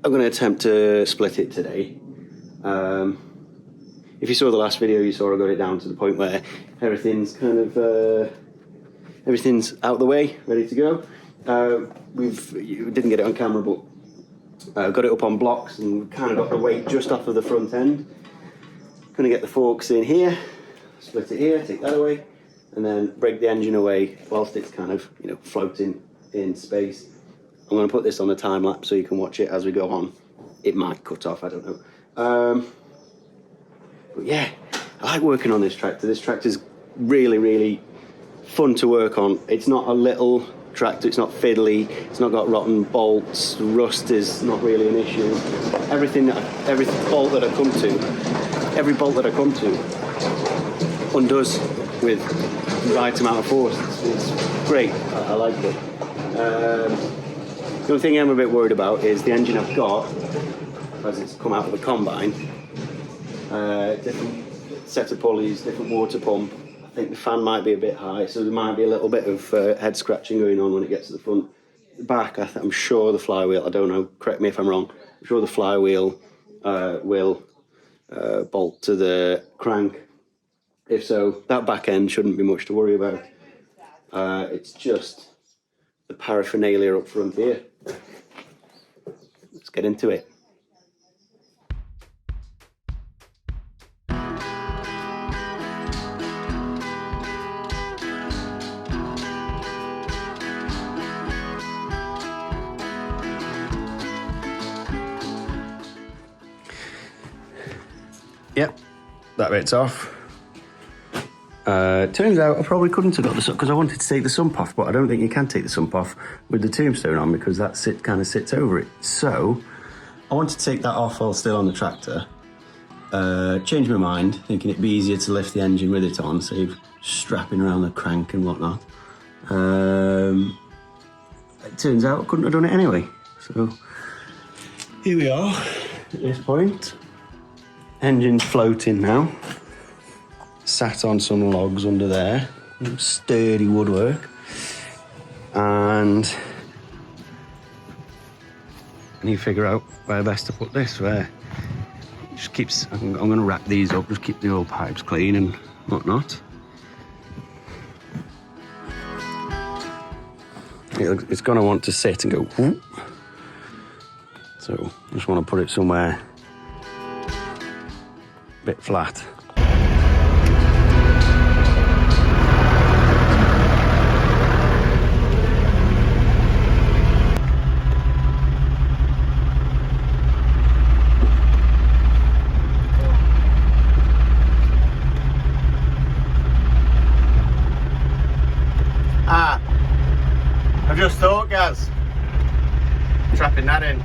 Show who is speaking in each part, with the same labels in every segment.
Speaker 1: I'm going to attempt to split it today. If you saw the last video, you saw I got it down to the point where everything's kind of everything's out of the way, ready to go. We didn't get it on camera, but got it up on blocks and kind of got the weight just off of the front end. Going to get the forks in here, split it here, take that away, and then break the engine away whilst it's kind of, you know, floating in space. I'm going to put this on a time lapse so you can watch it as we go on. It might cut off, I don't know. But yeah, I like working on this tractor. This tractor's really, really fun to work on. It's not a little tractor, it's not fiddly, it's not got rotten bolts, rust is not really an issue. Every bolt that I come to undoes with the right amount of force. It's great, I like it. The only thing I'm a bit worried about is the engine I've got, as it's come out of the combine, different sets of pulleys, different water pump. I think the fan might be a bit high, so there might be a little bit of head scratching going on when it gets to the front. The back, I'm sure the flywheel, I don't know, correct me if I'm wrong, I'm sure the flywheel will bolt to the crank. If so, that back end shouldn't be much to worry about. It's just the paraphernalia up front here. Let's get into it. Yep, that bit's off. Turns out I probably couldn't have got the sump because I wanted to take the sump off, but I don't think you can take the sump off with the tombstone on because that kind of sits over it. So I wanted to take that off while still on the tractor. Changed my mind, thinking it'd be easier to lift the engine with it on, save strapping around the crank and whatnot. It turns out I couldn't have done it anyway. So here we are at this point. Engine's floating now. Sat on some logs under there, sturdy woodwork, and I need to figure out where best to put this. Where just keeps. I'm going to wrap these up, just keep the old pipes clean and whatnot. It's going to want to sit and go whoop. So I just want to put it somewhere a bit flat. I've just thought, Gaz, trapping that in.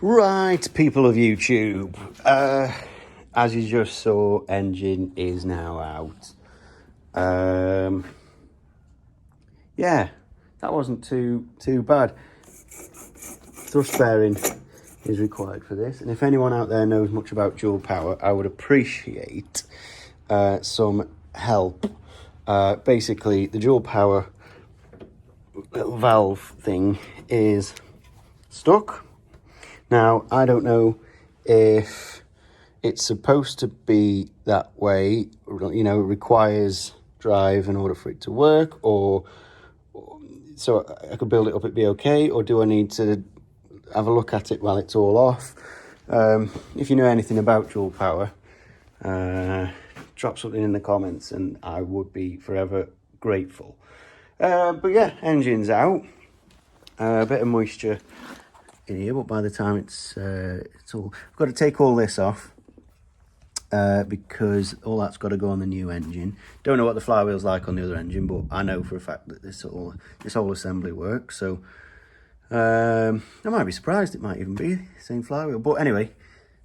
Speaker 1: Right, people of YouTube, as you just saw, engine is now out. Yeah, that wasn't too bad. Thrust bearing is required for this, and if anyone out there knows much about dual power, I would appreciate some help. Basically, the dual power little valve thing is stuck. Now, I don't know if it's supposed to be that way, you know, it requires drive in order for it to work, or so I could build it up, it'd be okay, or do I need to have a look at it while it's all off? If you know anything about dual power, drop something in the comments and I would be forever grateful. But yeah, engine's out, a bit of moisture in here, but by the time it's all, I've got to take all this off because all that's got to go on the new engine. Don't know what the flywheel's like on the other engine, but I know for a fact that this whole assembly works. So I might be surprised, it might even be the same flywheel. But anyway,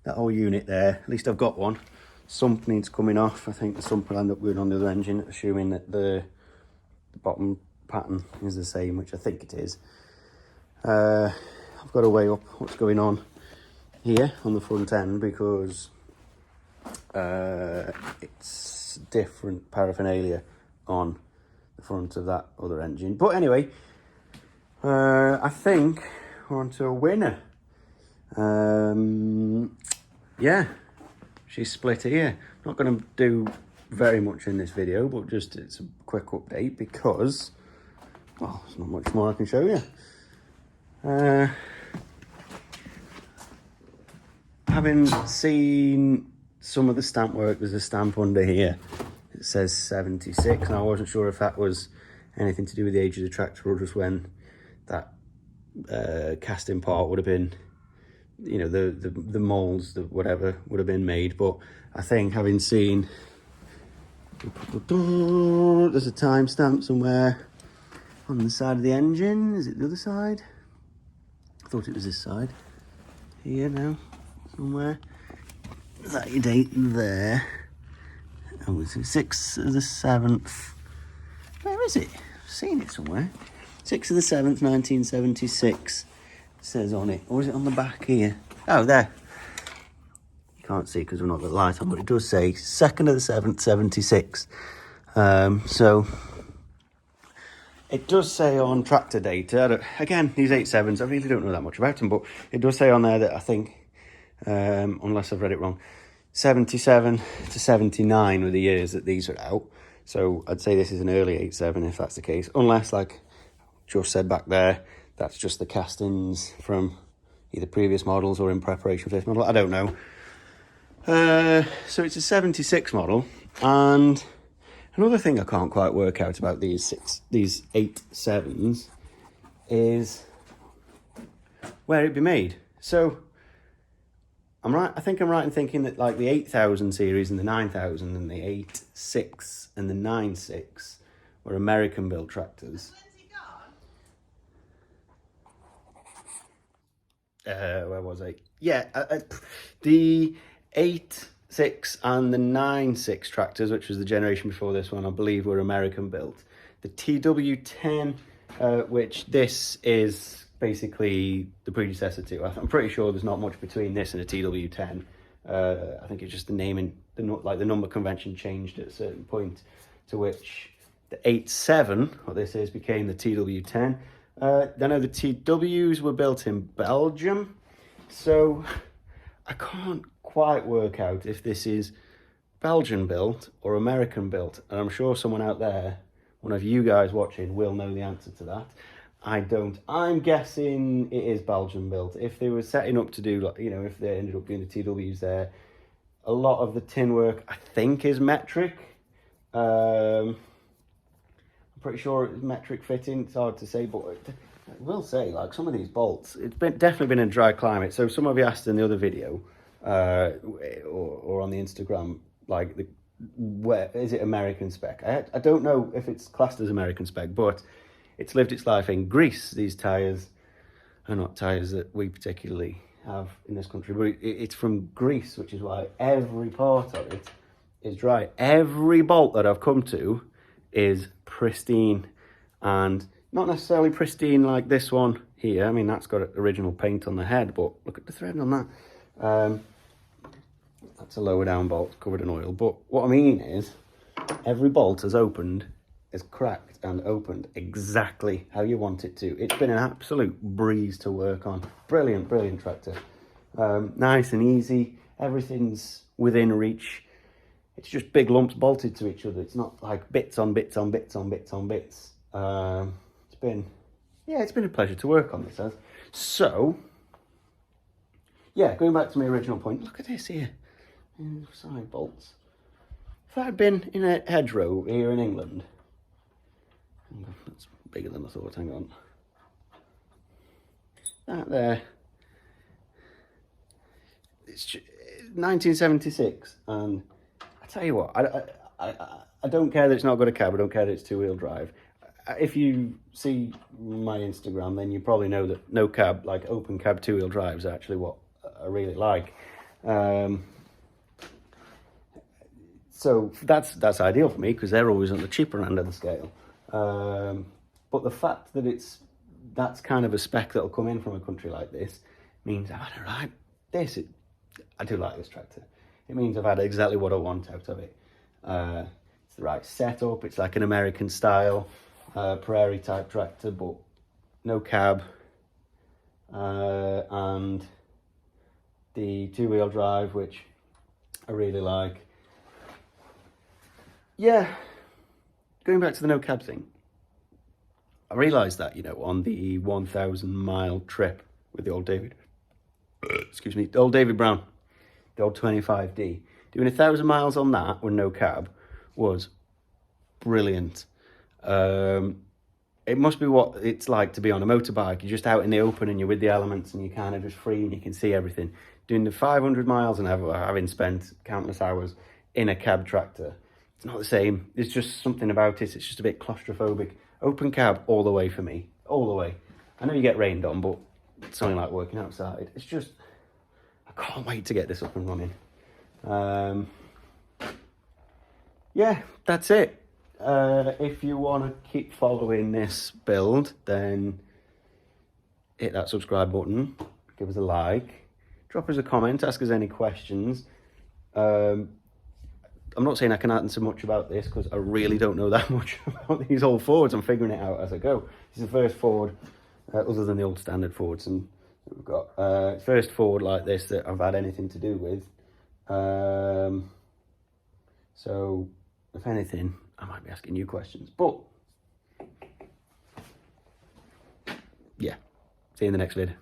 Speaker 1: that whole unit there, at least I've got one. Sump needs coming off. I think the sump will end up going on the other engine, assuming that the bottom pattern is the same, which I think it is. I've got to weigh up what's going on here on the front end because it's different paraphernalia on the front of that other engine. But anyway, I think we're on to a winner. Yeah, she's split here. Not going to do very much in this video, but just it's a quick update because, well, there's not much more I can show you. Having seen some of the stamp work, there's a stamp under here. It says 76, and I wasn't sure if that was anything to do with the age of the tractor or just when that casting part would have been, you know, the molds, the whatever would have been made. But I think having seen, there's a timestamp somewhere on the side of the engine. Is it the other side? I thought it was this side. Here now, somewhere. Is that your date there? Oh, it's 6th of the 7th. Where is it? I've seen it somewhere. 6th of the 7th, 1976. It says on it. Or is it on the back here? Oh, there. You can't see because we've not got the light on, but it does say 2nd of the 7th, 76. So it does say on tractor data, again, these 87s, I really don't know that much about them, but it does say on there that I think, unless I've read it wrong, 77 to 79 were the years that these are out. So I'd say this is an early 87 if that's the case, unless, like just said back there, that's just the castings from either previous models or in preparation for this model. I don't know. So it's a 76 model, and another thing I can't quite work out about these 87s is where it'd be made. So I'm right. I think I'm right in thinking that like the 8000 series and the 9000 and the 86 and the 96 were American-built tractors. Where was I? Yeah, the 86 and the 96 tractors, which was the generation before this one, I believe were American-built. The TW10, which this is basically the predecessor to. I'm pretty sure there's not much between this and a TW10. I think it's just the naming, the number convention changed at a certain point, to which the 87, what this is, became the TW10. I know the TWs were built in Belgium, so I can't quite work out if this is Belgian built or American built, and I'm sure someone out there, one of you guys watching, will know the answer to that. I don't. I'm guessing it is Belgian built. If they were setting up to do, like, you know, if they ended up doing the TWs there, a lot of the tin work I think is metric. I'm pretty sure it's metric fitting. It's hard to say, but I will say, like, some of these bolts, it's definitely been in a dry climate. So some of you asked in the other video, or on the Instagram, like, where is it American spec? I don't know if it's classed as American spec, but it's lived its life in Greece. These tyres are not tyres that we particularly have in this country, but it's from Greece, which is why every part of it is dry. Every bolt that I've come to is pristine, and not necessarily pristine like this one here. I mean, that's got original paint on the head, but look at the thread on that. That's a lower down bolt covered in oil, but what I mean is every bolt has opened, is cracked and opened exactly how you want it to. It's been an absolute breeze to work on. Brilliant, brilliant tractor. Nice and easy. Everything's within reach. It's just big lumps bolted to each other. It's not like bits on bits on bits on bits on bits. It's been a pleasure to work on this. So, yeah, going back to my original point, look at this here. Side bolts. If I'd been in a hedgerow here in England, that's bigger than I thought, hang on. That there it's 1976, and I tell you what, I don't care that it's not got a cab. I don't care that it's two-wheel drive. If you see my Instagram, then you probably know that no cab, like open cab two-wheel drive, is actually what I really like. So that's ideal for me because they're always on the cheaper end of the scale. But the fact that that's kind of a spec that'll come in from a country like this means I've had a right. I do like this tractor. It means I've had exactly what I want out of it. It's the right setup. It's like an American style prairie type tractor, but no cab, and the two-wheel drive, which I really like. Yeah, going back to the no cab thing, I realised that, on the 1,000 mile trip with the old David, the old David Brown, the old 25D, doing 1,000 miles on that with no cab was brilliant. It must be what it's like to be on a motorbike. You're just out in the open and you're with the elements and you're kind of just free and you can see everything. Doing the 500 miles and having spent countless hours in a cab tractor, it's not the same. There's just something about it. It's just a bit claustrophobic. Open cab all the way for me, all the way. I know you get rained on, but it's something like working outside. It's just, I can't wait to get this up and running. Yeah, that's it. If you want to keep following this build, then hit that subscribe button, give us a like, drop us a comment, ask us any questions. I'm not saying I can answer much about this because I really don't know that much about these old Fords. I'm figuring it out as I go. This is the first Ford, other than the old standard Fords and that we've got, first Ford like this that I've had anything to do with. So, if anything, I might be asking you questions. But, yeah, see you in the next vid.